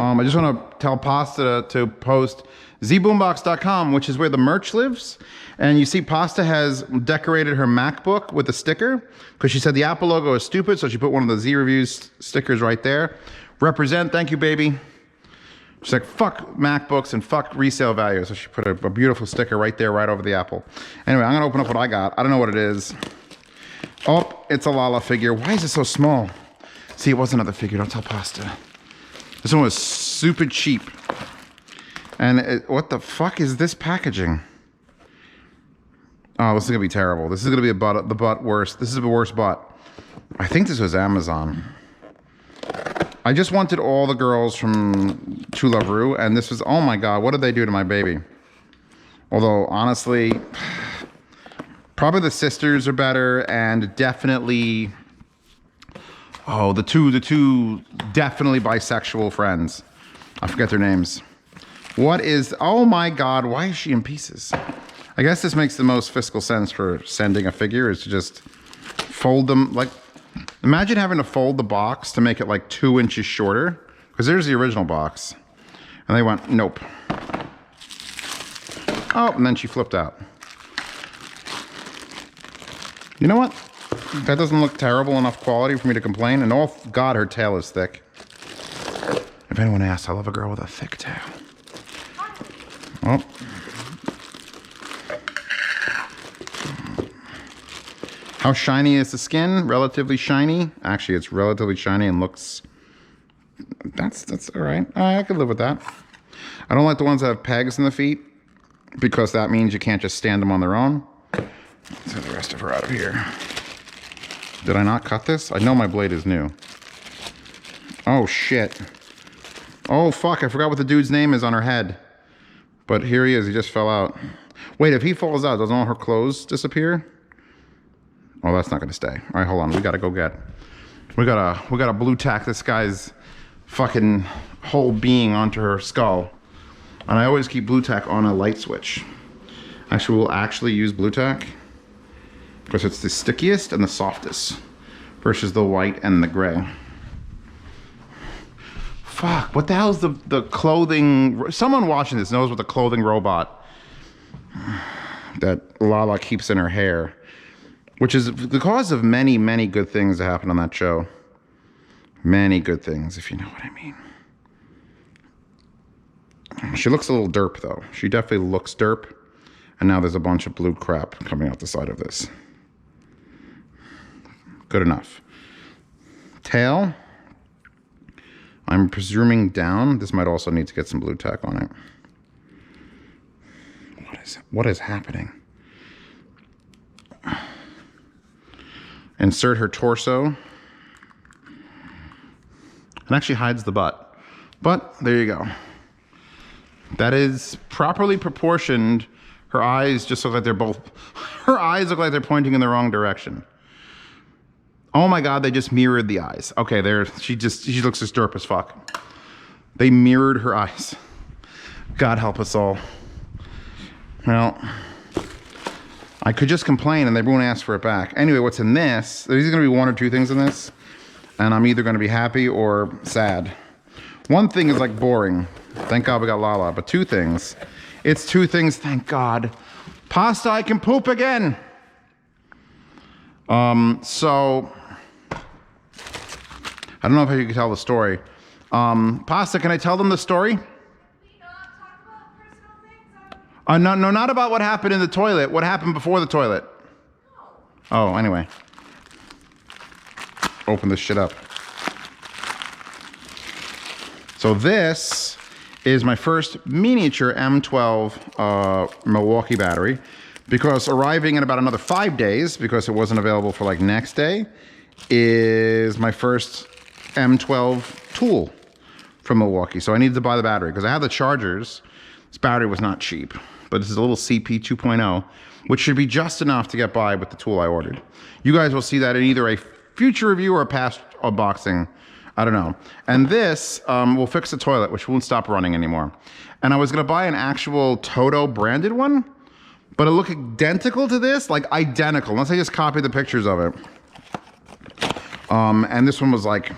I just want to tell Pasta to post zboombox.com, which is where the merch lives. And you see Pasta has decorated her MacBook with a sticker because she said the Apple logo is stupid, so she put one of the Z Reviews stickers right there. Represent, thank you, baby. She's like, fuck MacBooks and fuck resale value. So she put a beautiful sticker right there, right over the Apple. Anyway, I'm gonna open up what I got. I don't know what it is. Oh, it's a Lala figure. Why is it so small? See, it was another figure, don't tell Pasta. This one was super cheap. And what the fuck is this packaging? Oh, this is gonna be terrible. This is gonna be the butt worst. This is the worst butt. I think this was Amazon. I just wanted all the girls from True Love Rue, and this was, oh my God, what did they do to my baby? Although, honestly, probably the sisters are better, and definitely, oh, the two definitely bisexual friends. I forget their names. What is, oh my God, why is she in pieces? I guess this makes the most fiscal sense for sending a figure, is to just fold them. Like, imagine having to fold the box to make it like 2 inches shorter, because there's the original box. And they went, nope. Oh, and then she flipped out. You know what? That doesn't look terrible enough quality for me to complain. And oh God, her tail is thick. If anyone asks, I love a girl with a thick tail. Oh. How shiny is the skin? Relatively shiny. Actually, it's relatively shiny and looks... That's all right. I could live with that. I don't like the ones that have pegs in the feet, because that means you can't just stand them on their own. Let's get the rest of her out of here. Did I not cut this? I know my blade is new. Oh, shit. Oh, fuck. I forgot what the dude's name is on her head. But here he is. He just fell out. Wait, if he falls out, doesn't all her clothes disappear? Oh, that's not gonna stay. All right, hold on. We gotta go get. We gotta blue tack this guy's fucking whole being onto her skull. And I always keep blue tack on a light switch. Actually, we'll actually use blue tack because it's the stickiest and the softest versus the white and the gray. Fuck, what the hell is the clothing? Someone watching this knows what the clothing robot that Lala keeps in her hair. Which is the cause of many, many good things that happen on that show. Many good things, if you know what I mean. She looks a little derp, though. She definitely looks derp. And now there's a bunch of blue crap coming out the side of this. Good enough. Tail. I'm presuming down. This might also need to get some blue tack on it. What is happening? Insert her torso. It actually hides the butt. But there you go. That is properly proportioned. Her eyes just look like they're both... Her eyes look like they're pointing in the wrong direction. Oh my God, they just mirrored the eyes. Okay, there. She looks as derp as fuck. They mirrored her eyes. God help us all. Well... I could just complain and they won't ask for it back. Anyway, what's in this? There's either gonna be 1 or 2 things in this, and I'm either gonna be happy or sad. One thing is like boring. Thank God we got Lala, but 2 things. It's 2 things, thank God. Pasta, I can poop again. So, I don't know if you can tell the story. Pasta, can I tell them the story? No, not about what happened in the toilet. What happened before the toilet? No. Oh, anyway. Open this shit up. So this is my first miniature M12 Milwaukee battery, because arriving in about another 5 days, because it wasn't available for like next day, is my first M12 tool from Milwaukee. So I needed to buy the battery because I have the chargers. This battery was not cheap. But this is a little CP 2.0, which should be just enough to get by with the tool I ordered. You guys will see that in either a future review or a past unboxing. I don't know. And this will fix the toilet, which won't stop running anymore. And I was gonna buy an actual Toto branded one, but it looked identical to this, like identical, unless I just copied the pictures of it. And this one was like,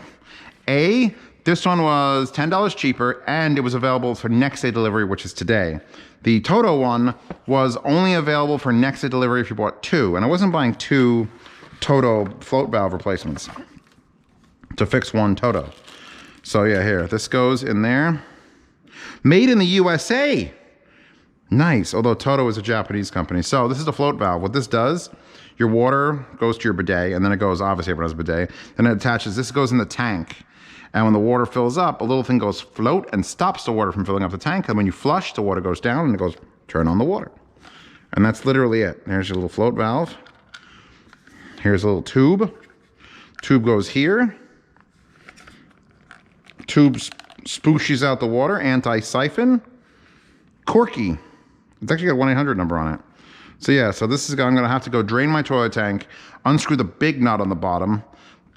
A, This one was $10 cheaper, and it was available for next day delivery, which is today. The Toto one was only available for next day delivery if you bought 2, and I wasn't buying 2 Toto float valve replacements to fix 1 Toto. So yeah, here, this goes in there. Made in the USA. Nice, although Toto is a Japanese company. So this is the float valve. What this does, your water goes to your bidet, and then it goes, obviously everyone has a bidet, then it attaches, this goes in the tank. And when the water fills up, a little thing goes float and stops the water from filling up the tank. And when you flush, the water goes down and it goes, turn on the water. And that's literally it. There's your little float valve. Here's a little tube. Tube goes here. Tube spooshes out the water, anti-siphon. Corky. It's actually got a 1-800 number on it. So yeah, so this is, I'm gonna have to go drain my toilet tank, unscrew the big nut on the bottom,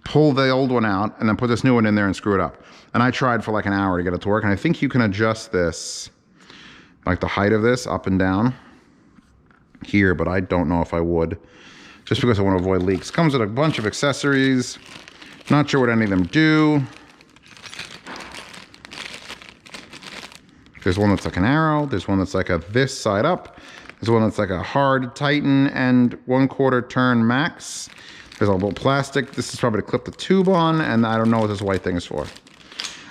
pull the old one out, and then put this new one in there and screw it up. And I tried for like an hour to get it to work, and I think you can adjust this, like the height of this, up and down here, but I don't know if I would, just because I want to avoid leaks. Comes with a bunch of accessories. Not sure what any of them do. There's one that's like an arrow. There's one that's like a this side up. There's one that's like a hard tighten and 1/4 turn max. There's a little plastic. This is probably to clip the tube on, and I don't know what this white thing is for.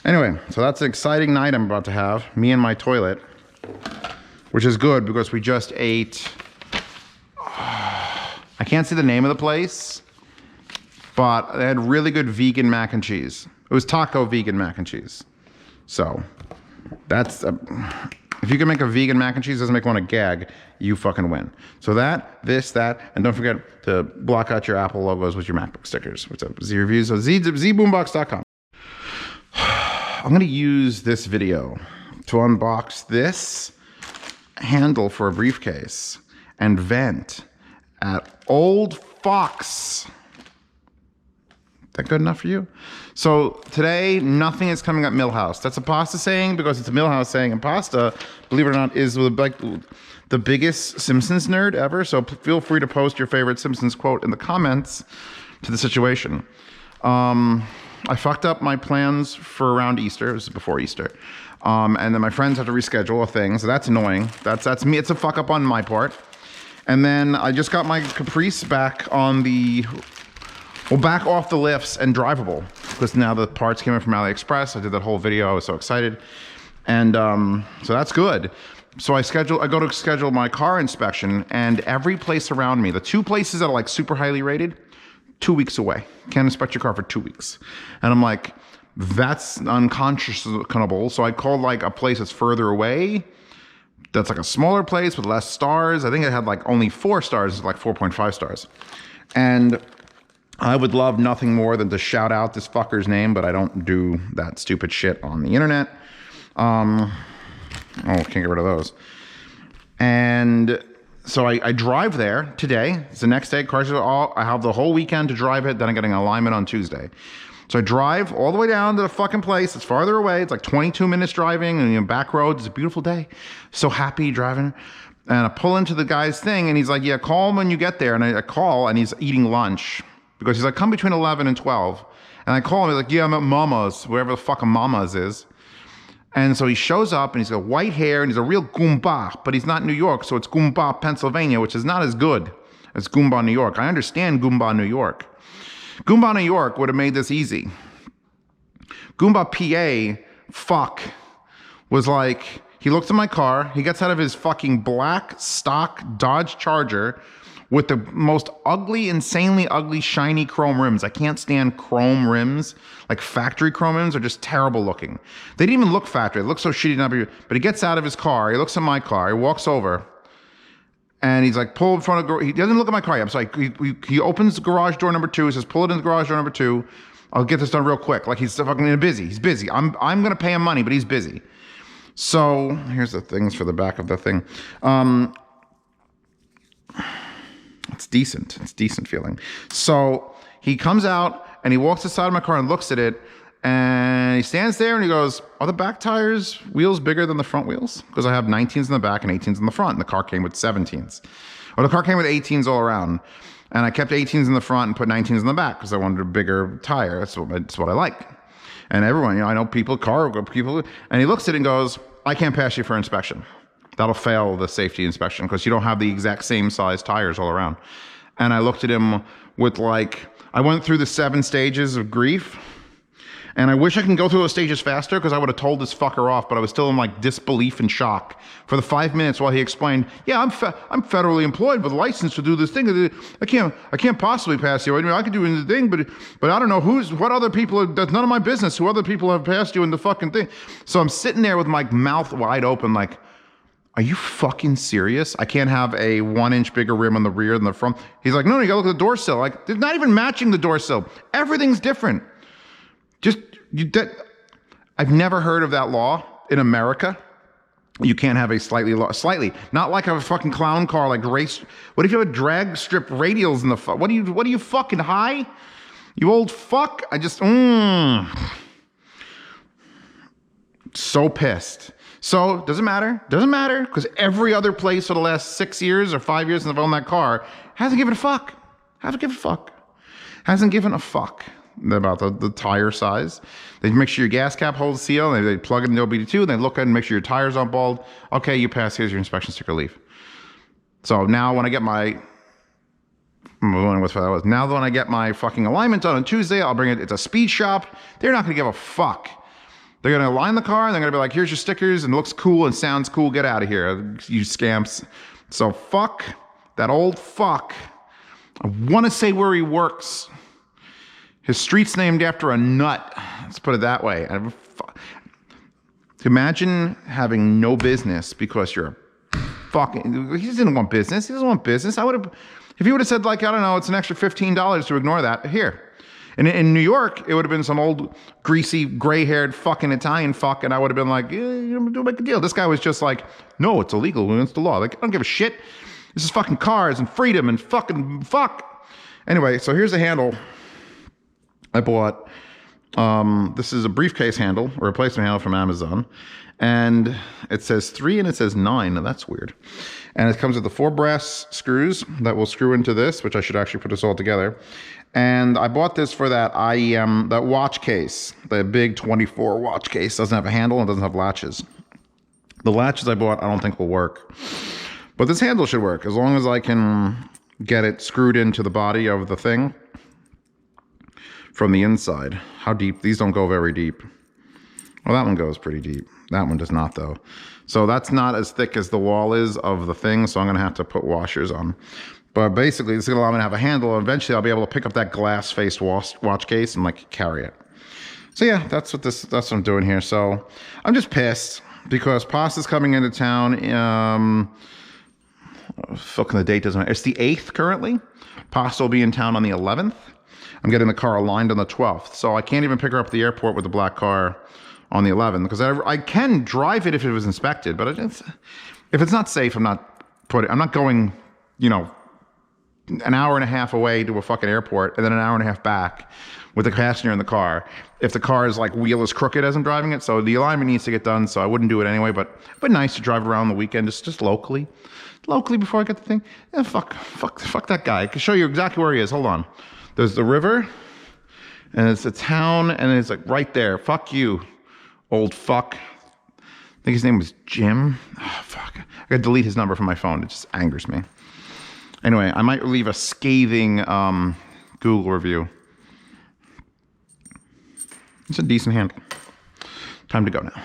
Anyway, so that's an exciting night I'm about to have. Me and my toilet, which is good because we just ate, I can't see the name of the place, but they had really good vegan mac and cheese. It was taco vegan mac and cheese. So that's, if you can make a vegan mac and cheese, doesn't make one a gag, you fucking win. So that, this, that, and don't forget to block out your Apple logos with your MacBook stickers. What's up? Z reviews, so zboombox.com. I'm gonna use this video to unbox this handle for a briefcase and vent at Old Fox. That good enough for you? So today, nothing is coming at Millhouse. That's a pasta saying because it's a Millhouse saying, and pasta, believe it or not, is like the biggest Simpsons nerd ever. So feel free to post your favorite Simpsons quote in the comments to the situation. I fucked up my plans for around Easter. This is before Easter. And then my friends have to reschedule a thing, so that's annoying. That's me. It's a fuck up on my part. And then I just got my Caprice back on the, well, back off the lifts and drivable, because now the parts came in from AliExpress. I did that whole video. I was so excited. And so that's good. So I go to schedule my car inspection, and every place around me, the 2 places that are like super highly rated, 2 weeks away. Can't inspect your car for 2 weeks. And I'm like, that's unconscionable. So I called like a place that's further away. That's like a smaller place with less stars. I think it had like only 4 stars, like 4.5 stars. And I would love nothing more than to shout out this fucker's name, but I don't do that stupid shit on the internet. Oh, can't get rid of those. And so I drive there today. It's the next day. Cars are all, I have the whole weekend to drive it. Then I'm getting an alignment on Tuesday. So I drive all the way down to the fucking place. It's farther away. It's like 22 minutes driving, and you know, back roads. It's a beautiful day. So happy driving. And I pull into the guy's thing, and he's like, yeah, call him when you get there. And I call, and he's eating lunch. Because he's like, come between 11 and 12. And I call him, he's like, yeah, I'm at Mama's, wherever the fuck a Mama's is. And so he shows up, and he's got white hair, and he's a real Goomba, but he's not New York, so it's Goomba, Pennsylvania, which is not as good as Goomba, New York. I understand Goomba, New York. Goomba, New York would have made this easy. Goomba, PA, fuck, was like, he looks at my car, he gets out of his fucking black stock Dodge Charger with the most ugly, insanely ugly, shiny chrome rims. I can't stand chrome rims. Like factory chrome rims are just terrible looking. They didn't even look factory. They look so shitty. But he gets out of his car. He looks at my car. He walks over. And he's like, pull in front of, he doesn't look at my car yet. I'm sorry. He opens garage door number 2. He says, pull it in the garage door number 2. I'll get this done real quick. Like he's fucking busy. He's busy. I'm going to pay him money, but he's busy. So here's the things for the back of the thing. It's decent. It's decent feeling. So he comes out and he walks to the side of my car and looks at it, and he stands there and he goes, are the back tires wheels bigger than the front wheels? Because I have 19s in the back and 18s in the front, and the car came with 17s. Or the car came with 18s all around. And I kept 18s in the front and put 19s in the back because I wanted a bigger tire. That's what I like. And everyone, I know people, people, and he looks at it and goes, I can't pass you for inspection. That'll fail the safety inspection because you don't have the exact same size tires all around. And I looked at him with I went through the 7 stages of grief. And I wish I can go through those stages faster because I would have told this fucker off, but I was still in disbelief and shock for the 5 minutes while he explained, yeah, I'm federally employed with a license to do this thing. I can't possibly pass you. I mean, I could do the thing, but I don't know what other people, that's none of my business who other people have passed you in the fucking thing. So I'm sitting there with my mouth wide open are you fucking serious? I can't have a 1 inch bigger rim on the rear than the front. He's like, no, you gotta look at the door sill. They're not even matching the door sill. Everything's different. I've never heard of that law in America. You can't have a slightly, not like a fucking clown car, race. What if you have a drag strip radials in the what are you fucking high? You old fuck. So pissed. So doesn't matter because every other place for the last 6 years or 5 years since I've owned that car hasn't given a fuck. Hasn't given a fuck about the tire size. They make sure your gas cap holds seal. They plug it in the OBD2. And they look at it and make sure your tires aren't bald. Okay, you pass. Here's your inspection sticker. Leave. So now when I get my fucking alignment done on Tuesday, I'll bring it. It's a speed shop. They're not going to give a fuck. They're going to align the car and they're going to be like, here's your stickers and it looks cool and sounds cool. Get out of here, you scamps. So fuck that old fuck. I want to say where he works. His street's named after a nut. Let's put it that way. Imagine having no business because you're a fucking... He didn't want business. He doesn't want business. If he would have said I don't know, it's an extra $15 to ignore that. Here. In New York, it would have been some old, greasy, gray-haired fucking Italian fuck, and I would have been like, don't make a deal. This guy was just no, it's illegal. It's the law. I don't give a shit. This is fucking cars and freedom and fucking fuck. Anyway, so here's the handle I bought. This is a briefcase handle, a replacement handle from Amazon. And it says 3 and it says 9. Now that's weird. And it comes with the 4 brass screws that will screw into this, which I should actually put this all together. And I bought this for that that watch case, the big 24 watch case. Doesn't have a handle and doesn't have latches. The latches I bought I don't think will work. But this handle should work as long as I can get it screwed into the body of the thing from the inside. How deep? These don't go very deep. Well, that one goes pretty deep. That one does not, though. So that's not as thick as the wall is of the thing, so I'm going to have to put washers on. But basically, this is going to allow me to have a handle, and eventually I'll be able to pick up that glass-faced watch case and carry it. So yeah, that's what I'm doing here. So I'm just pissed because Pasta's coming into town. Fucking the date doesn't matter. It's the 8th currently. Pasta will be in town on the 11th. I'm getting the car aligned on the 12th. So I can't even pick her up at the airport with the black car on the 11th because I can drive it if it was inspected, but if it's not safe, I'm not going, an hour and a half away to a fucking airport and then an hour and a half back with the passenger in the car if the car's wheel is crooked as I'm driving it. So the alignment needs to get done, so I wouldn't do it anyway, but it'd be nice to drive around the weekend just locally before I get the thing. Yeah, fuck that guy. I can show you exactly where he is. Hold on. There's the river and it's a town and it's right there. Fuck you, old fuck. I think his name was Jim. Oh, fuck. I gotta delete his number from my phone. It just angers me. Anyway, I might leave a scathing Google review. It's a decent handle. Time to go now.